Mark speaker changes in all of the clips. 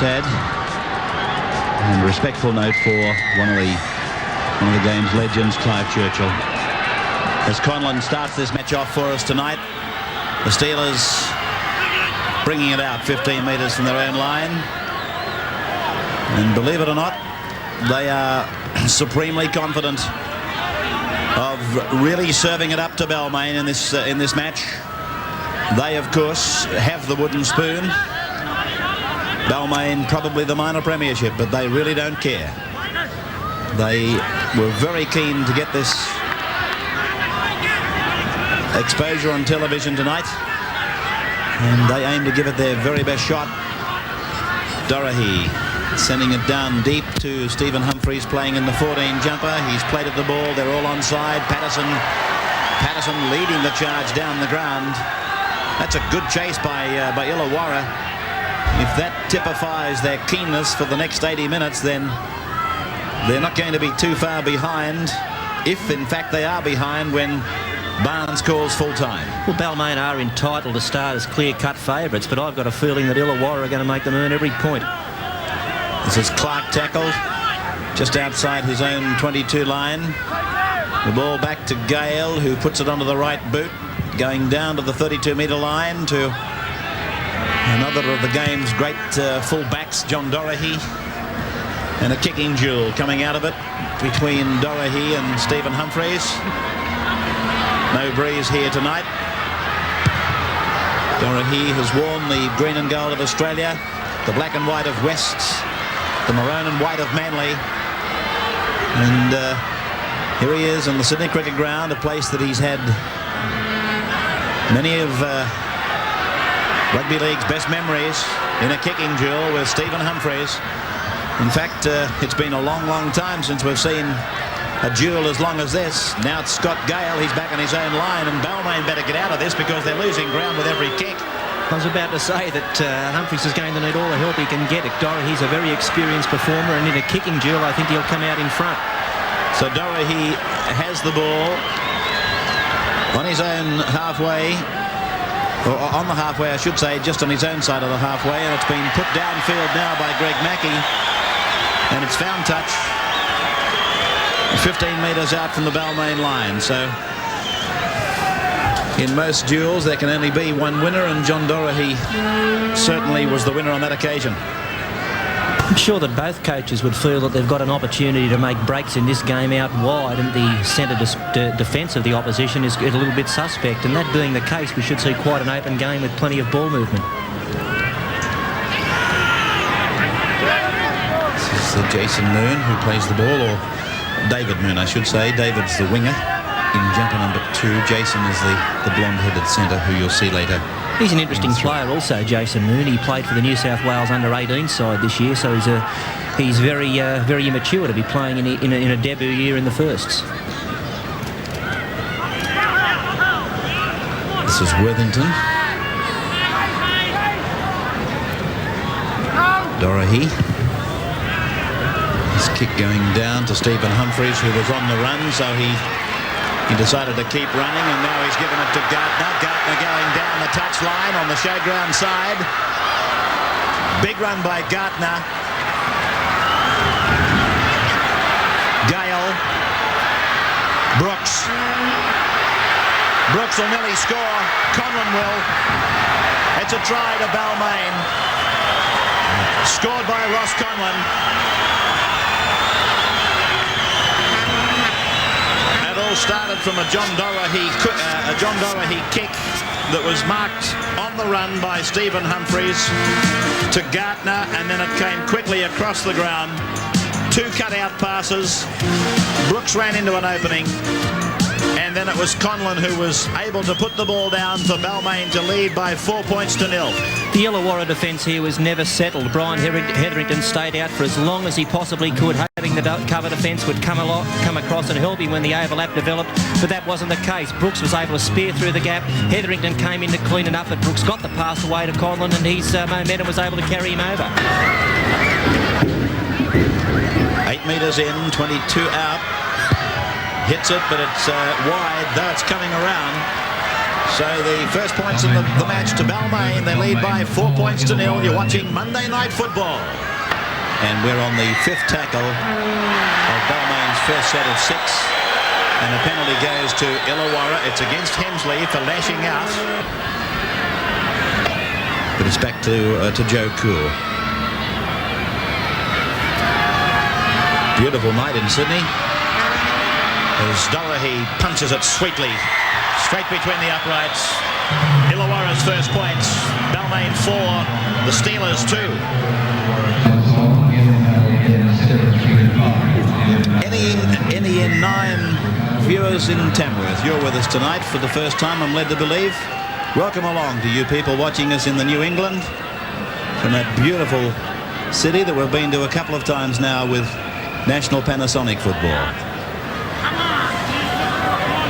Speaker 1: sad and respectful note for one of the game's legends, Clive Churchill. As Conlon starts this match off for us tonight, the Steelers bringing it out 15 metres from their own line. And believe it or not, they are supremely confident of really serving it up to Balmain in this match. They, of course, have the wooden spoon. Balmain probably the minor premiership, but they really don't care. They were very keen to get this exposure on television tonight, and they aim to give it their very best shot. Dorahy sending it down deep to Stephen Humphreys, playing in the 14 jumper. He's played at the ball. They're all onside. Pattison leading the charge down the ground. That's a good chase by Illawarra. If that typifies their keenness for the next 80 minutes, then they're not going to be too far behind, if in fact they are behind when Barnes calls full time. Well, Balmain are entitled to start as clear-cut favourites, but I've got a feeling that Illawarra are going to make them earn every point. This is Clarke tackled just outside his own 22 line. The ball back to Gale, who puts it onto the right boot, going down to the 32-metre line to another of the game's great full-backs, John Dorahy. And a kicking duel coming out of it between Dorahy and Stephen Humphreys. No breeze here tonight. Dorahy has worn the green and gold of Australia, the black and white of West, the maroon and white of Manly. And here he is on the Sydney Cricket Ground, a place that he's had many of rugby league's best memories in a kicking duel with Stephen Humphreys. In fact, it's been a long, long time since we've seen a duel as long as this. Now it's Scott Gale. He's back on his own line, and Balmain better get out of this because they're losing ground with every kick. I was about to say that Humphreys is going to need all the help he can get. Dorahy's a very experienced performer, and in a kicking duel, I think he'll come out in front. So Dorahy has the ball on his own halfway, or on the halfway, I should say, just on his own side of the halfway, and it's been put downfield now by Greg Mackey, and it's found touch 15 metres out from the Balmain line. So in most duels there can only be one winner, and John Dorahy certainly was the winner on that occasion. I'm sure that both coaches would feel that they've got an opportunity to make breaks in this game out wide, and the centre defence of the opposition is a little bit suspect, and that being the case, we should see quite an open game with plenty of ball movement. This is Jason Moon who plays the ball, or David Moon, I should say. David's the winger in jumper number 2. Jason is the blonde-headed centre who you'll see later. He's an interesting player also, Jason Moon. He played for the New South Wales under-18 side this year, so he's very immature to be playing in a debut year in the firsts. This is Worthington. Dorahy. His kick going down to Stephen Humphreys, who was on the run, so he decided to keep running, and now he's given it to Gartner. Gartner going down the touchline on the showground side. Big run by Gartner. Gale. Brooks. Brooks will nearly score. Conlon will. It's a try to Balmain. Scored by Ross Conlon. It all started from a John Dorahy kick that was marked on the run by Stephen Humphreys to Gartner, and then it came quickly across the ground. 2 cut-out passes. Brooks ran into an opening, and then it was Conlon who was able to put the ball down for Balmain to lead by 4 points to 0. The Illawarra defence here was never settled. Brian Hetherington stayed out for as long as he possibly could, hoping the cover defence would come across and help him when the overlap developed, but that wasn't the case. Brooks was able to spear through the gap. Hetherington came in to clean it up, but Brooks got the pass away to Conlon, and his momentum was able to carry him over. 8 metres in, 22 out. Hits it, but it's wide, though it's coming around. So the first points in the match to Balmain. They lead by 4 points to 0. You're watching Monday Night Football. And we're on the 5th tackle of Balmain's first set of 6. And the penalty goes to Illawarra. It's against Hemsley for lashing out. But it's back to Joe Cool. Beautiful night in Sydney. As Dorahy punches it sweetly. Straight between the uprights. Illawarra's first points. Balmain 4. The Steelers 2. Any 9 viewers in Tamworth, you're with us tonight for the first time, I'm led to believe. Welcome along to you people watching us in the New England from that beautiful city that we've been to a couple of times now with National Panasonic football.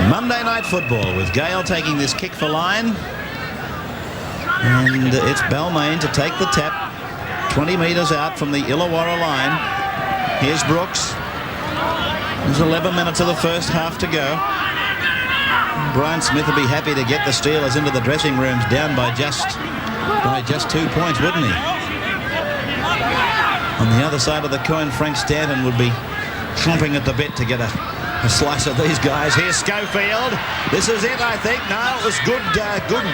Speaker 1: Monday Night Football with Gale taking this kick for line. And it's Balmain to take the tap 20 metres out from the Illawarra line. Here's Brooks. There's 11 minutes of the first half to go. Brian Smith would be happy to get the Steelers into the dressing rooms down by just 2 points, wouldn't he? On the other side of the coin, Frank Stanton would be chomping at the bit to get a slice of these guys. Here's Schofield. This is it, I think. No, it was good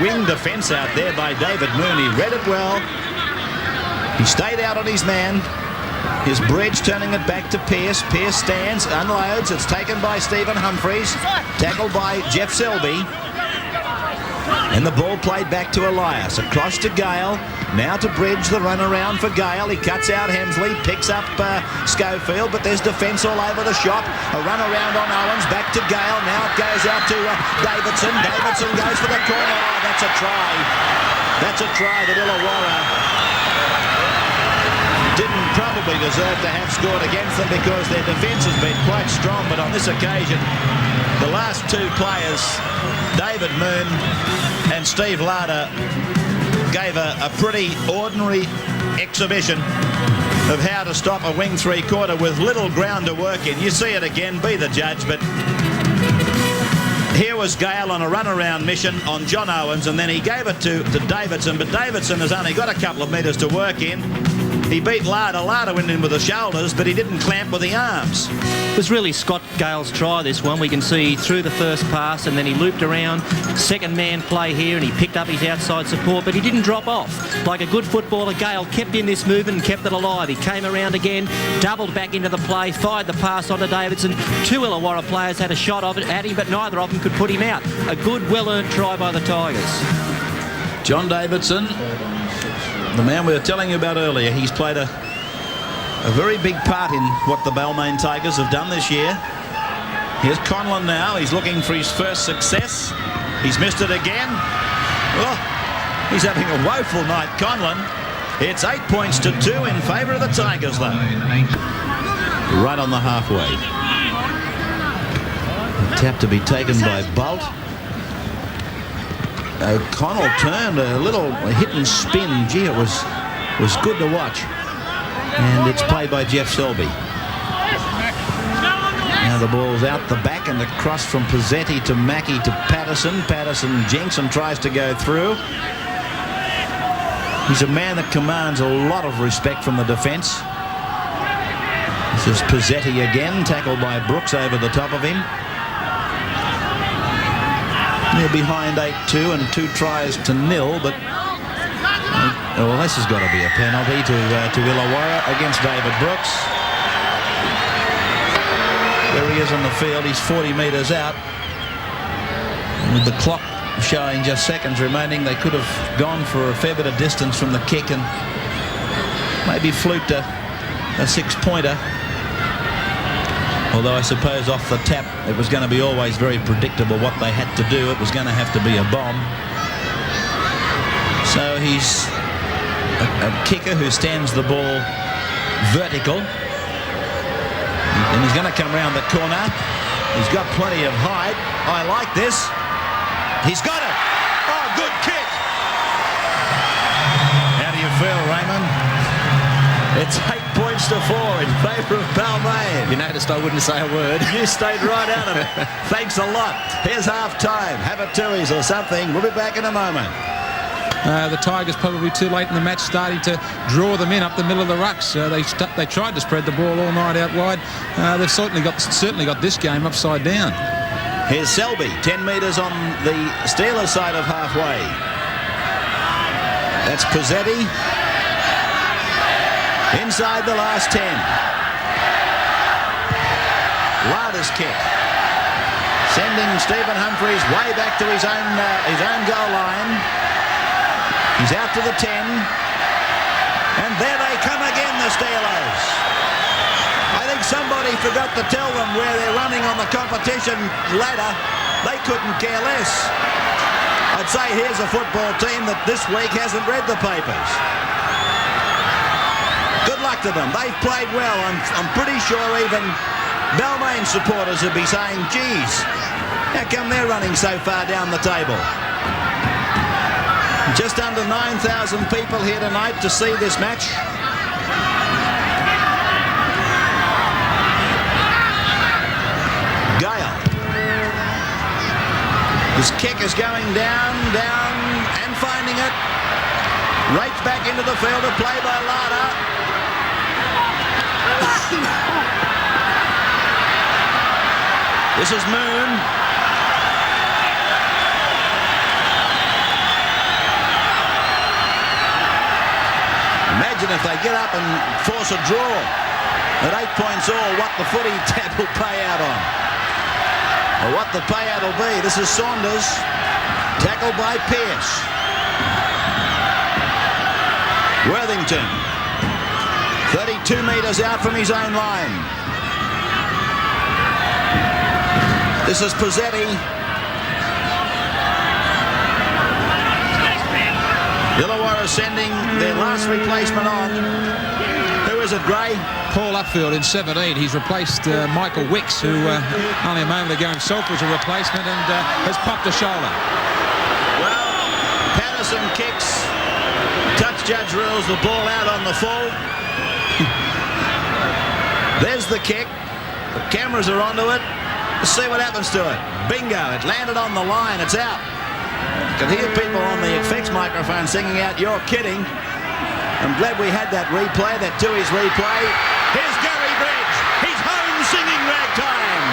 Speaker 1: wing defence out there by David Moon. He read it well. He stayed out on his man. His bridge turning it back to Pearce. Pearce stands, unloads. It's taken by Stephen Humphreys. Tackled by Jeff Selby. And the ball played back to Elias. Across to Gale. Now to bridge the run around for Gale. He cuts out Hemsley. Picks up Schofield. But there's defence all over the shop. A run around on Owens. Back to Gale. Now it goes out to Davidson. Davidson goes for the corner. Oh, that's a try. That's a try that Illawarra didn't probably deserve to have scored against them because their defence has been quite strong. But on this occasion, the last 2 players, David Moon and Steve Larder, gave a pretty ordinary exhibition of how to stop a wing 3/4 with little ground to work in. You see it again, be the judge, but here was Gale on a run-around mission on John Owens, and then he gave it to Davidson, but Davidson has only got a couple of metres to work in. He beat Larder. Larder went in with the shoulders, but he didn't clamp with the arms.
Speaker 2: It was really Scott Gale's try, this one. We can see through the first pass, and then he looped around. Second man play here, and he picked up his outside support, but he didn't drop off. Like a good footballer, Gale kept in this movement and kept it alive. He came around again, doubled back into the play, fired the pass onto Davidson. 2 Illawarra players had a shot of it at him, but neither of them could put him out. A good, well-earned try by the Tigers.
Speaker 1: John Davidson, the man we were telling you about earlier, he's played a very big part in what the Balmain Tigers have done this year. Here's Conlon now. He's looking for his first success. He's missed it again. Oh, he's having a woeful night, Conlon. It's 8 points to 2 in favour of the Tigers, though. Right on the halfway. Tap to be taken by Bolt. O'Connell turned a little hit and spin. Gee, it was good to watch. And it's played by Jeff Selby. Now the ball's out the back and across from Posetti to Mackey to Pattison. Pattison jinks and tries to go through. He's a man that commands a lot of respect from the defence. This is Posetti again, tackled by Brooks over the top of him. They're behind 8-2 and 2 tries to 0, but well, this has got to be a penalty to Illawarra against David Brooks. There he is on the field. He's 40 metres out. And with the clock showing just seconds remaining, they could have gone for a fair bit of distance from the kick and maybe fluked a 6-pointer. Although I suppose off the tap it was going to be always very predictable what they had to do. It was going to have to be a bomb. So he's a kicker who stands the ball vertical. And he's going to come around the corner. He's got plenty of height. I like this. He's got it. Oh, good kick. How do you feel, Raymond? It's 8 points points to 4 in favour of Balmain.
Speaker 3: You noticed I wouldn't say a word.
Speaker 1: You stayed right out of it. Thanks a lot. Here's half-time. Have a twoies or something. We'll be back in a moment.
Speaker 4: The Tigers probably too late in the match, starting to draw them in up the middle of the rucks. They tried to spread the ball all night out wide. They've certainly got this game upside down.
Speaker 1: Here's Selby, 10 metres on the Steelers side of halfway. That's Posetti. Inside the last 10. Larder's kick. Sending Stephen Humphreys way back to his own goal line. He's out to the 10. And there they come again, the Steelers. I think somebody forgot to tell them where they're running on the competition ladder. They couldn't care less. I'd say here's a football team that this week hasn't read the papers. Good luck to them. They've played well. I'm pretty sure even Balmain supporters would be saying, geez, how come they're running so far down the table? Just under 9,000 people here tonight to see this match. Gale. His kick is going down, and finding it. Right back into the field of play by Larder. This is Moon. Imagine if they get up and force a draw at 8 points all, what the footy tab will pay out on. Or what the payout will be. This is Saunders. Tackled by Pearce. Worthington. 32 metres out from his own line. This is Posetti. Illawarra sending their last replacement on. Who is it, Gray?
Speaker 4: Paul Upfield in 17. He's replaced Michael Wicks, who only a moment ago himself was a replacement, and has popped a shoulder.
Speaker 1: Well, Pattison kicks. Touch judge rules the ball out on the full. There's the kick. The cameras are onto it. Let's see what happens to it. Bingo, it landed on the line. It's out. You can hear people on the effects microphone singing out, "You're kidding." I'm glad we had that replay, that twoies replay. Here's Gary Bridge. He's home singing ragtime.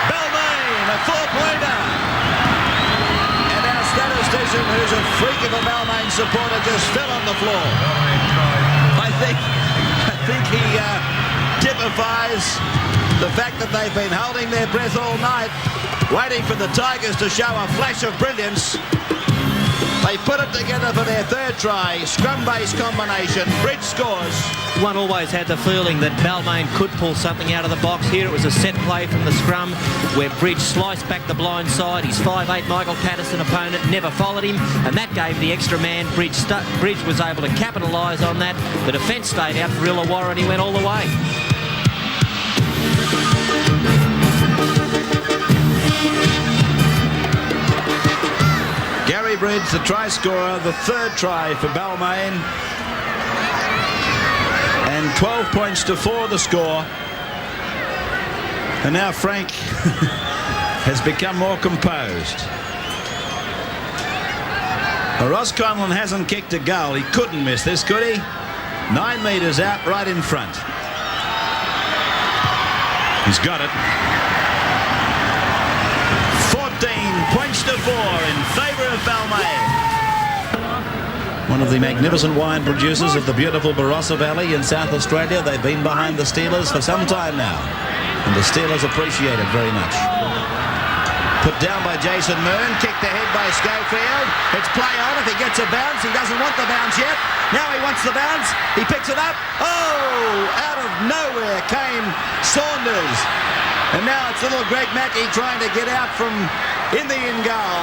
Speaker 1: Balmain, a 4-pointer. And our statistician, who's a freak of a Balmain supporter, just fell on the floor. I think he typifies the fact that they've been holding their breath all night, waiting for the Tigers to show a flash of brilliance. They put it together for their third try. Scrum-based combination. Bridge scores.
Speaker 2: One always had the feeling that Balmain could pull something out of the box here. It was a set play from the scrum where Bridge sliced back the blind side. His 5'8" Michael Pattison opponent never followed him, and that gave the extra man. Bridge was able to capitalise on that. The defence stayed out for Illawarra, and he went all the way.
Speaker 1: Gary Bridge, the try scorer, the third try for Balmain. And 12 points to 4 the score. And now Frank has become more composed. Ross Conlon hasn't kicked a goal. He couldn't miss this, could he? 9 metres out, right in front. He's got it. 14 points to 4 in favour of Balmain. One of the magnificent wine producers of the beautiful Barossa Valley in South Australia. They've been behind the Steelers for some time now, and the Steelers appreciate it very much. Put down by Jason Moon, kicked ahead by Schofield. It's play on. If he gets a bounce, he doesn't want the bounce yet. Now he wants the bounce. He picks it up. Oh, out of nowhere came Saunders. And now it's little Greg Mackey trying to get out from in the in goal.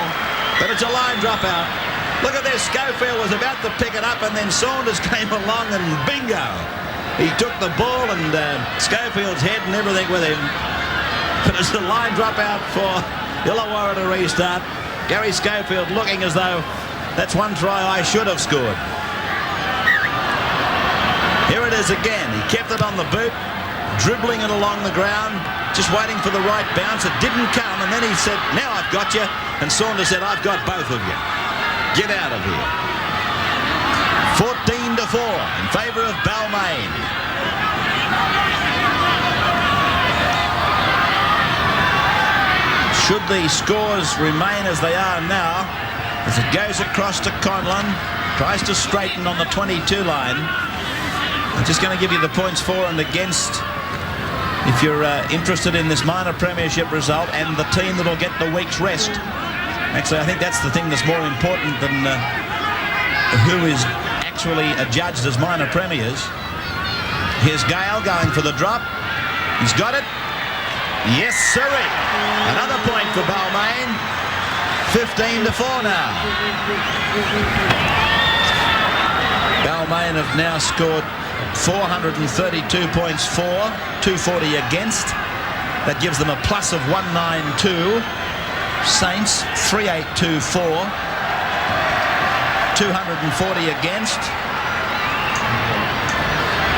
Speaker 1: But it's a line dropout. Look at this. Schofield was about to pick it up, and then Saunders came along, and bingo. He took the ball, and Schofield's head and everything with him. But it's a line dropout for Illawarra to restart. Gary Schofield looking as though that's one try I should have scored. Here it it is again. He kept it on the boot, dribbling it along the ground, just waiting for the right bounce. It didn't come, and then he said, now I've got you. And Saunders said, I've got both of you. Get out of here. 14-4 in favour of Balmain. Should the scores remain as they are now, as it goes across to Conlon, tries to straighten on the 22 line. I'm just going to give you the points for and against if you're interested in this minor premiership result and the team that will get the week's rest. Actually, I think that's the thing that's more important than who is actually adjudged as minor premiers. Here's Gale going for the drop. He's got it. Yes, sirree. Another point for Balmain. 15-4 now. Balmain have now scored 432 points for, 240 against. That gives them a plus of 192. Saints 3824, 240 against,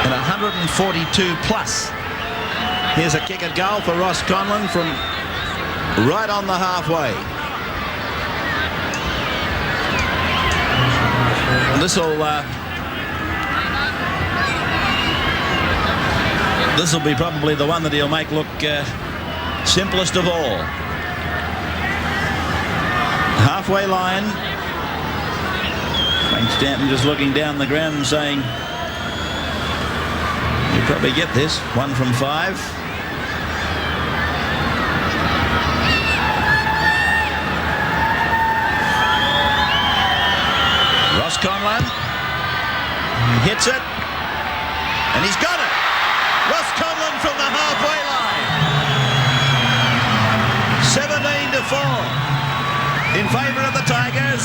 Speaker 1: and 142 plus. Here's a kick at goal for Ross Conlon from right on the halfway. This will be probably the one that he'll make look simplest of all. Halfway line. Frank Stanton just looking down the ground and saying, "You probably get this." 1 from 5. Ross Conlon hits it, and he's got it. Ross Conlon from the halfway line. 17-4 in favour of the Tigers.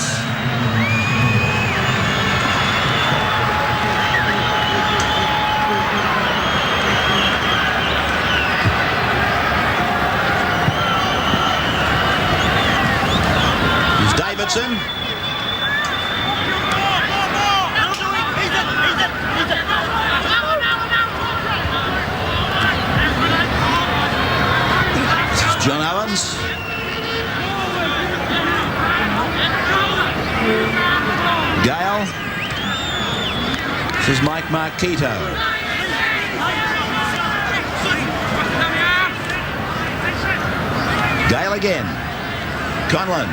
Speaker 1: Here's Davidson. John Owens. Gale. This is Mike Marketo. Gale again. Conlon.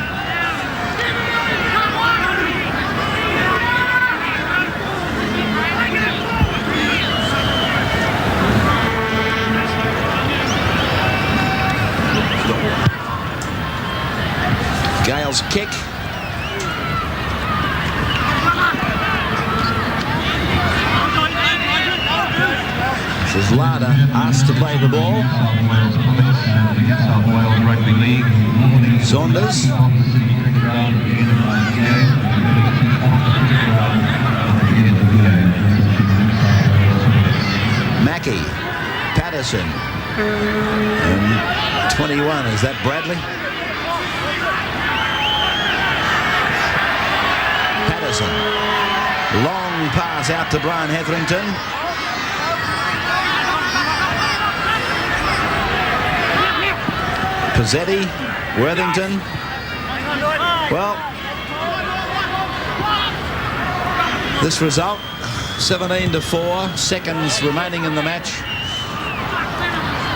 Speaker 1: Gale's kick. This is Larder asked to play the ball. Saunders. Mackey. Pattison. And 21, is that Bradley? Pattison. Long pass out to Brian Hetherington. Posetti, Worthington. Well, this result, 17-4, seconds remaining in the match.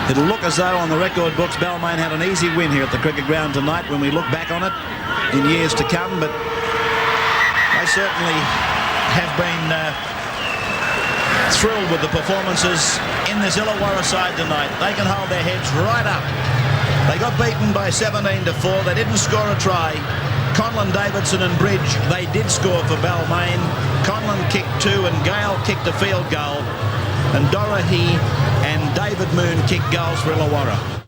Speaker 1: It'll look as though on the record books Balmain had an easy win here at the cricket ground tonight when we look back on it in years to come, but they certainly have been thrilled with the performances in this Illawarra side tonight. They can hold their heads right up. They got beaten by 17-4. They didn't score a try. Conlon, Davidson and Bridge, they did score for Balmain. Conlon kicked 2 and Gale kicked a field goal. And Dorahy and David Moon kicked goals for Illawarra.